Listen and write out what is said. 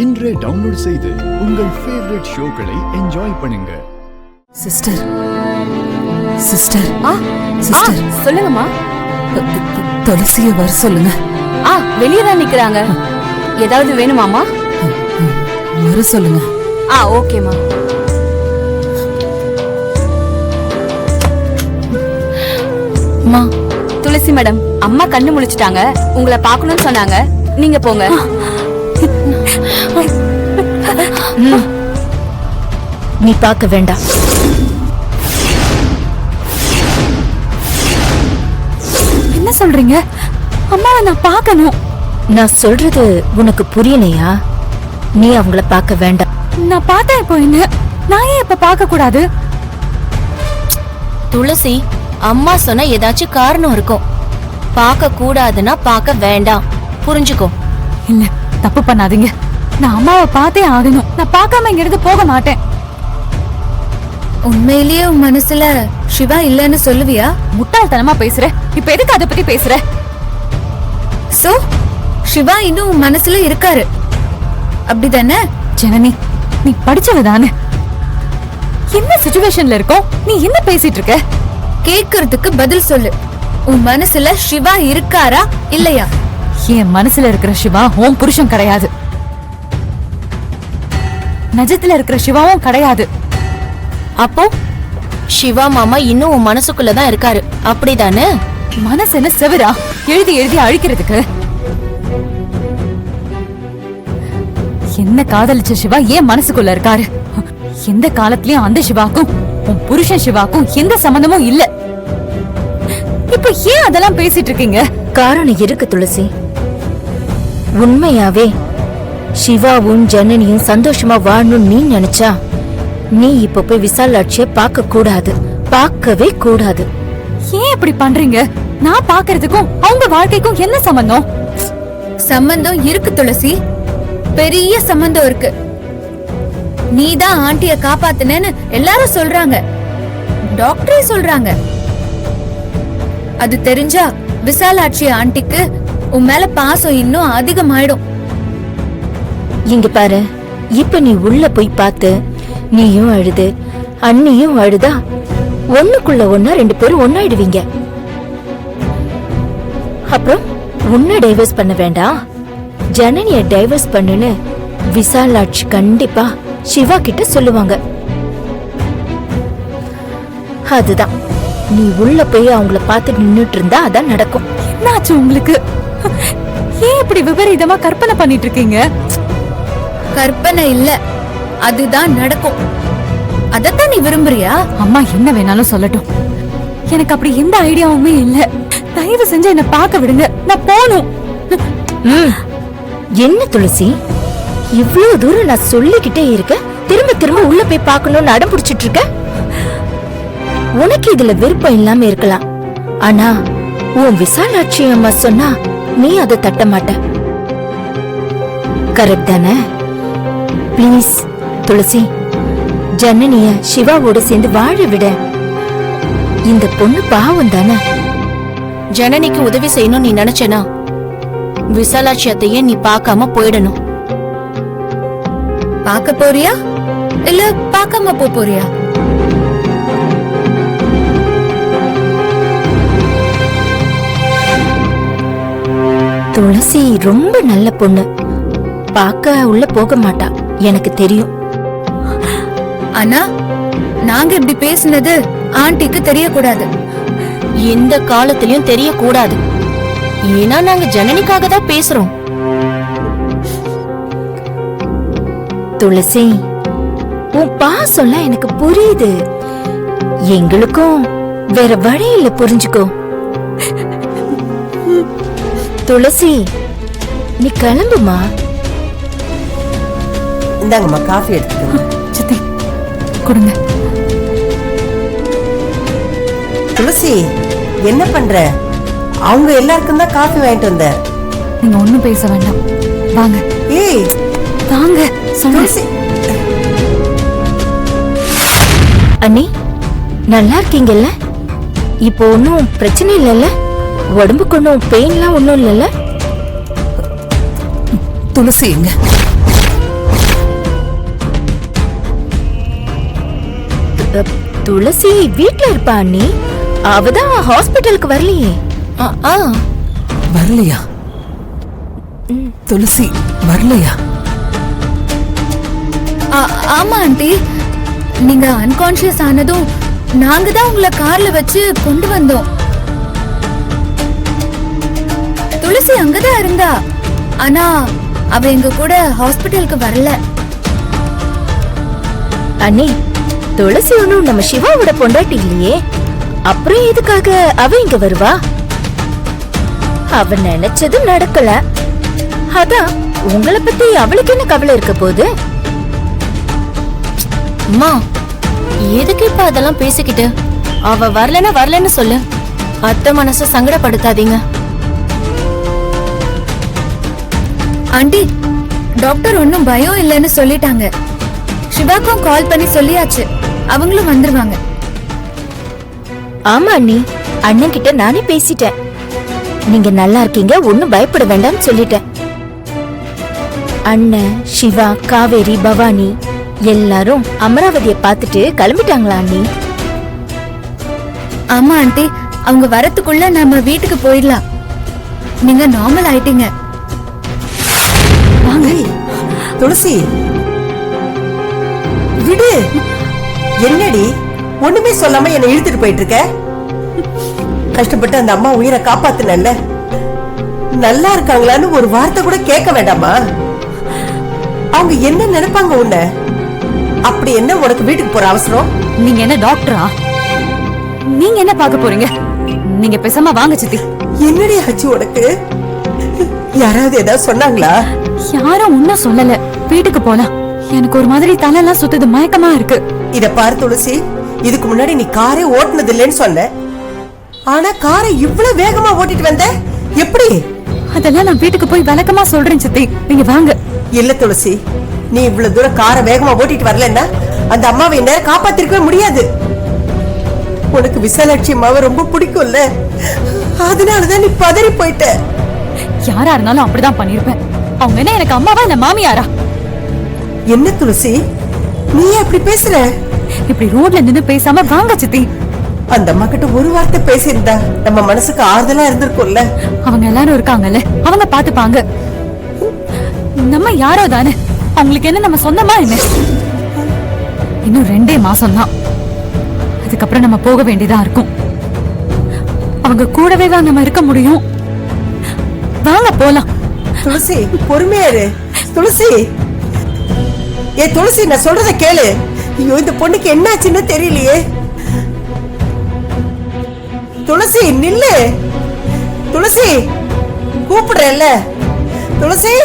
இன்றே டவுன்லோட் செய்து உங்கள் ஃபேவரட் ஷோக்களை என்ஜாய் பண்ணுங்க. சிஸ்டர் சிஸ்டர் சிஸ்டர் சொல்லுங்கம்மா. துளசியை வர சொல்லுங்க. வெளியே தான் நிக்கிறாங்க. ஏதாவது வேணுமாமா? வர சொல்லுங்க. ஓகேமா. அம்மா. துளசி மேடம், அம்மா கண்ணு முழிச்சிட்டாங்க. உங்களை பார்க்கணும்னு சொன்னாங்க. நீங்க போங்க. நீ பார்க்க வேண்டாம். என்ன சொல்றீங்க? அம்மாவை நான் பார்க்கணும். நான் சொல்றது உனக்கு புரியலையா? நீ அவங்கள பார்க்க வேண்டாம். நான் பார்த்தேன். இப்போ என்ன? நான் ஏன் இப்ப பார்க்க கூடாது? துளசி, அம்மா சொன்ன ஏதாச்சும் காரணம் இருக்கும். பார்க்க கூடாதுன்னா பார்க்க வேண்டாம். புரிஞ்சுக்கோ. இல்ல, தப்பு பண்ணாதீங்க. நான் அம்மாவை பார்த்தே ஆகணும். நான் பார்க்காம இங்கிருந்து போக மாட்டேன். உண்மையிலேயே உன் மனசுல சிவா இல்லன்னு சொல்லுவியா? முட்டாள்தனமா பேசுற. இப்ப எதுக்கு அதை பத்தி பேசுற? சோ சிவா இன்னும் உன் மனசுல இருக்காரு, அப்படிதானே? ஜனனி, நீ படிச்சவதானே? என்ன சிச்சுவேஷன்ல இருக்கோம்? நீ என்ன பேசிட்டு இருக்க? கேக்குறதுக்கு பதில் சொல்லு. உன் மனசுல சிவா இருக்காரா இல்லையா? என் மனசுல இருக்கிற சிவா உன் புருஷன் கிடையாது. நஜத்துல இருக்கிற சிவாவும் கிடையாது. அப்போ சிவா மாமா இன்னும் உன் மனசுக்குள்ளதான் இருக்காரு, அப்படிதானே? மனசு என்ன செவரா எழுதி எழுதி அழிக்கிறதுக்கு? என்ன காதலிச்ச சிவா ஏன் மனசுக்குள்ள இருக்காரு? எந்த காலத்திலயும் அந்த சிவாக்கும் உன் புருஷன் சிவாக்கும் எந்த சம்பந்தமும் இல்ல. இப்ப ஏன் அதெல்லாம் பேசிட்டு இருக்கீங்க? காரணம் இருக்கு துளசி. உண்மையாவே சிவாவும் ஜனனியும் சந்தோஷமா வாழணும் நீ நினைச்சா நீ இப்ப போய் விசாலாட்சிய பார்க்க கூடாது, பார்க்கவே கூடாது. ஏன் இப்படி பண்றீங்க? நான் பாக்குறதுக்கும் அவங்க வாழ்க்கைக்கும் என்ன சம்பந்தம்? சம்பந்தம் இருக்கு துளசி, பெரிய சம்பந்தம் இருக்கு. நீதான் ஆண்டிய காப்பாத்துனேன்னு எல்லாரும் சொல்றாங்க, டாக்டரே சொல்றாங்க. அது தெரிஞ்சா விசாலாட்சி ஆண்டிக்கு உன் மேல பாசம் இன்னும் அதிகமாயிடும். இங்க பாரு, இப்ப நீ உள்ள போய் பார்த்து நீயும் அழுது அண்ணியும் அழுதா ஒண்ணுக்குள்ள ஒன்னா 2 பேரும் ஒன்னாயிடுவீங்க. அப்புறம் உன்னை டைவர்ஸ் பண்ண வேண்டாம், ஜனனிய டைவர்ஸ் பண்ணுன்னு விசாலாட்சி கண்டிப்பா சிவா கிட்ட சொல்லுவாங்க. அதுதான் நீ உள்ள போய் அவங்கள பார்த்து நின்னுட்டு இருந்தா அதான் நடக்கும். என்னாச்சு உங்களுக்கு? ஏன் இப்படி விபரீதமா கற்பனை பண்ணிட்டு இருக்கீங்க? கற்பனை இல்ல, அதுதான் நடக்கும். அதத்தான் நீ விரும்புறியா? அம்மா என்ன வேணாலும் சொல்லட்டும், எனக்கு அப்படி எந்த ஐடியாவுமே இல்ல. தயவு செஞ்சு என்ன பார்க்க விடுங்க, நான் போகணும். என்ன துளசி, இவ்வளவு தூரம் நான் சொல்லிக்கிட்டே இருக்க, திரும்ப திரும்ப உள்ள போய் பார்க்கணும்னு அடம் பிடிச்சிட்டு இருக்க. உனக்கு இதுல விருப்பம் இல்லாம இருக்கலாம், ஆனா உன் விசாலாட்சி அம்மா சொன்னா நீ அதை தட்ட மாட்ட. கரெக்ட் தானே? பிளீஸ் துளசி, ஜனனிய சிவாவோட சேர்ந்து வாழ விட. இந்த பொண்ணு பாவம் தானே. ஜனனிக்கு உதவி செய்யணும் நீ நினைச்சனா விசாலாட்சி அத்தையே நீ பார்க்காம போயிடணும். பார்க்க போறியா இல்ல பார்க்காம போறியா? துளசி ரொம்ப நல்ல பொண்ணு, பார்க்க உள்ள போக மாட்டா, எனக்கு தெரியும். ஆனா நாங்க இப்படி பேசினது ஆண்டிக்கு தெரியக்கூடாது. எந்த காலத்திலயும் தெரியக்கூடாது. ஏன்னா நாங்க ஜனனிக்காக தான் பேசுறோம். துளசி, உன் பாசம்லாம் எனக்கு புரியுது. எங்களுக்கும் வேற வழி இல்ல, புரிஞ்சுக்கோ. துளசி, நீ கிளம்புமா. இந்தாங்கம்மா, காஃபி எடுத்துக்கோங்க. சித்தி கொடுங்க. துளசி, என்ன பண்ற? அவங்க எல்லாருக்கும் தான் காஃபி வாங்கிட்டு வந்த. நீங்க ஒண்ணும் பேச வேண்டாம், வாங்க. ஏய் வாங்க துளசி. அண்ணி, நல்லா இருக்கீங்கல்ல? இப்போ ஒன்னும் பிரச்சனை இல்லைல்ல? உடம்புக்கு ஒன்னும் பெயின்லாம் ஒன்னும் இல்லைல்ல? துளசி எங்க? துளசி வீட்ல இருப்பா அண்ணி. அவதான் ஹாஸ்பிட்டலுக்கு வரலையே. ஆ, ஆ. வரலையா? துளசி வரலையா? ஆமா ஆண்டி, நீங்க அன்கான்ஷியஸ் ஆனதும் நாங்க தான் உங்களை கார்ல வச்சு கொண்டு வந்தோம். துளசி அங்கதான் இருந்தா, ஆனா அவ எங்க கூட ஹாஸ்பிட்டலுக்கு வரல. அண்ணி, துளசி ஒண்ணும் நம்ம சிவாவோட பொண்டாட்டி இல்லையே, அப்புறம் எதுக்காக அவ இங்க வருவா? அவ நினைச்சது நடக்கல, அதான் உங்களை பத்தி அவளுக்கு என்ன கவலை இருக்க போகுது? அம்மா, எதுக்கு இப்ப அதெல்லாம் பேசிக்கிட்டு? அவ வரலன்னு சொல்லு. அத்தை மனச சங்கடப்படுத்தாதீங்க. ஆண்டி, டாக்டர் ஒன்னும் பயம் இல்லைன்னு சொல்லிட்டாங்க. சிவாக்கும் கால் பண்ணி சொல்லியாச்சு, அவங்களும் வந்துருவாங்க. ஆமா அண்ணி, அண்ணன் கிட்ட நானே பேசிட்டேன். நீங்க நல்லா இருக்கீங்க, ஒண்ணும் பயப்பட வேண்டாம்னு சொல்லிட்டேன். அண்ணன், சிவா, காவேரி, பவானி எல்லாரும் அமராவதியை பார்த்துட்டு கிளம்பிட்டாங்களா அண்ணி? ஆமா ஆண்டி, அவங்க வரத்துக்குள்ள நம்ம வீட்டுக்கு போயிடலாம். நீங்க நார்மல் ஆயிட்டீங்க. ஏய், துளசி விடு. என்னடி ஒண்ணுமே சொல்லாம என்ன இழுத்துட்டு போயிட்டு இருக்க? கஷ்டப்பட்டு அந்த அம்மா உயிரை காப்பாத்துனல்ல, நல்லா இருக்காங்களான்னு ஒரு வார்த்தை கூட கேட்க வேண்டாமா? அவங்க என்ன நினைப்பாங்க உன்ன? அப்படி என்ன உனக்கு வீட்டுக்கு போற அவசரம்? நீங்க என்ன டாக்டரா? நீங்க என்ன பார்க்க போறீங்க? நீங்க பேசாம வாங்க சித்தி. என்னடி ஆச்சு உனக்கு? யாராவது ஏதாவது சொன்னாங்களா? யாரும் ஒன்னும் சொல்லல. வீட்டுக்கு போலாம். எனக்கு ஒரு மாதிரி தலையெல்லாம் சுத்துது, மயக்கமா இருக்கு. இத பாரு துளசி, இதுக்கு முன்னாடி நீ காரே ஓட்டுனது இல்லைன்னு சொன்ன, ஆனா காரை இவ்வளவு வேகமா ஓட்டிட்டு வந்த எப்படி? அதெல்லாம் நான் வீட்டுக்கு போய் விளக்கமா சொல்றேன் சித்தி, நீங்க வாங்க. இல்ல துளசி, நீ இவ்வளவு தூரம் காரை வேகமா ஓட்டிட்டு வரலன்னா அந்த அம்மாவை என்ன காப்பாத்திருக்கவே முடியாது. உனக்கு விசாலாட்சி அம்மாவை ரொம்ப பிடிக்கும்ல, அதனாலதான் நீ பதறி போயிட்ட. யாரா இருந்தாலும் அப்படிதான் பண்ணிருப்பேன். அவங்க என்ன எனக்கு அம்மாவா இல்ல மாமியாரா? என்ன துளசி நீ அப்படி பேசுற? இப்படி ரோட்ல நின்னு பேசாம வாங்க சித்தி. அந்த அம்மா கிட்ட ஒரு வார்த்தை பேசியிருந்தா நம்ம மனசுக்கு ஆறுதலா இருந்திருக்கும்ல. அவங்க எல்லாரும் இருக்காங்கல்ல, அவங்க பாத்துப்பாங்க. நம்ம யாரோ தானே, அவங்களுக்கு என்ன நம்ம சொந்தமா என்ன? இன்னும் 2 மாசம் தான், அதுக்கப்புறம் நம்ம போக வேண்டியதா இருக்கும். அவங்க கூடவே தான் நம்ம இருக்க முடியும். வாங்க போலாம். துளசி பொறுமையா இரு. துளசி, ஏ துளசி, நான் சொல்றத கேளு. ஐயோ, இந்த பொண்ணுக்கு என்னாச்சுன்னு தெரியலையே. துளசி நில்லு. துளசி கூப்பிடுறேன்ல. துளசி.